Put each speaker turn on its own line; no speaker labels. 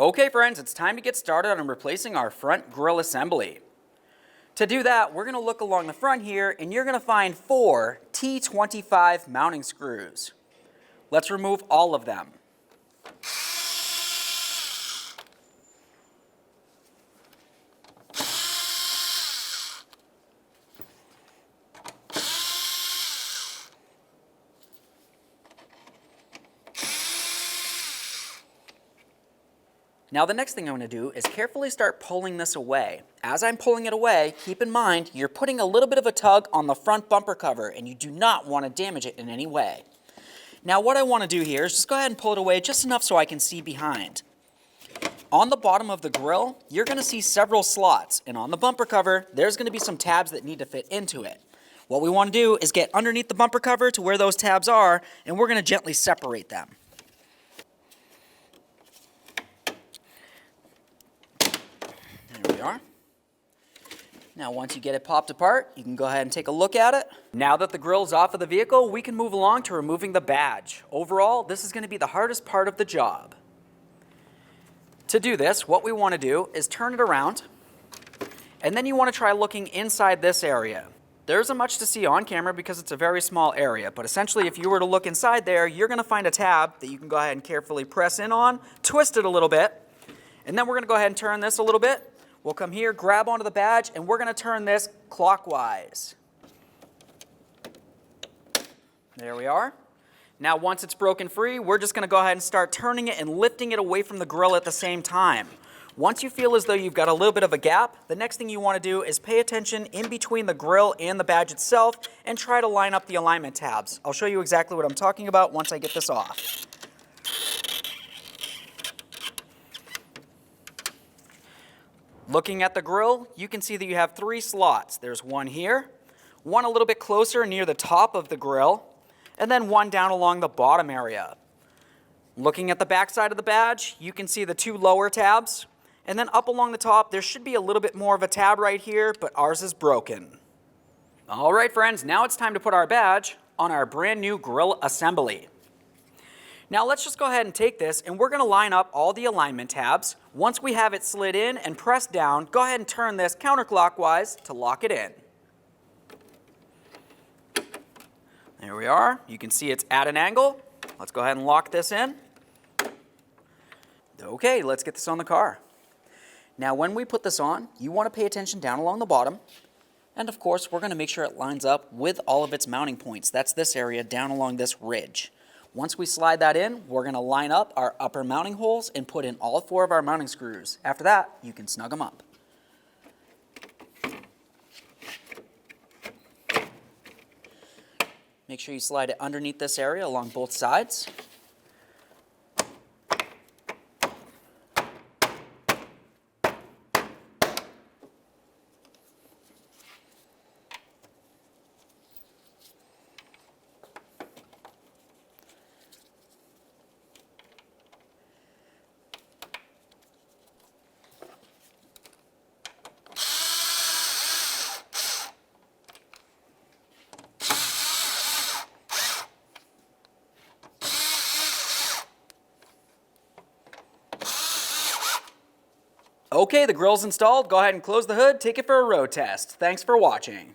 Okay friends, it's time to get started on replacing our front grille assembly. To do that, we're going to look along the front here and you're going to find 4 T25 mounting screws. Let's remove all of them. Now the next thing I'm going to do is carefully start pulling this away. As I'm pulling it away, keep in mind you're putting a little bit of a tug on the front bumper cover and you do not want to damage it in any way. Now what I want to do here is just go ahead and pull it away just enough so I can see behind. On the bottom of the grille, you're going to see several slots, and on the bumper cover, there's going to be some tabs that need to fit into it. What we want to do is get underneath the bumper cover to where those tabs are, and we're going to gently separate them. There we are. Now once you get it popped apart, you can go ahead and take a look at it. Now that the grille's off of the vehicle, we can move along to removing the badge. Overall, this is going to be the hardest part of the job. To do this, what we want to do is turn it around, and then you want to try looking inside this area. There isn't much to see on camera because it's a very small area, but essentially if you were to look inside there, you're going to find a tab that you can go ahead and carefully press in on, twist it a little bit, and then we're going to go ahead and turn this a little bit. We'll come here, grab onto the badge, and we're going to turn this clockwise. There we are. Now once it's broken free, we're just going to go ahead and start turning it and lifting it away from the grille at the same time. Once you feel as though you've got a little bit of a gap, the next thing you want to do is pay attention in between the grille and the badge itself and try to line up the alignment tabs. I'll show you exactly what I'm talking about once I get this off. Looking at the grille, you can see that you have 3 slots. There's one here, one a little bit closer near the top of the grille, and then one down along the bottom area. Looking at the back side of the badge, you can see the 2 lower tabs, and then up along the top, there should be a little bit more of a tab right here, but ours is broken. All right, friends, now it's time to put our badge on our brand new grille assembly. Now let's just go ahead and take this and we're going to line up all the alignment tabs. Once we have it slid in and pressed down, go ahead and turn this counterclockwise to lock it in. There we are. You can see it's at an angle. Let's go ahead and lock this in. Okay, let's get this on the car. Now when we put this on, you want to pay attention down along the bottom. And of course, we're going to make sure it lines up with all of its mounting points. That's this area down along this ridge. Once we slide that in, we're going to line up our upper mounting holes and put in all 4 of our mounting screws. After that, you can snug them up. Make sure you slide it underneath this area along both sides. Okay, the grille's installed. Go ahead and close the hood, take it for a road test. Thanks for watching.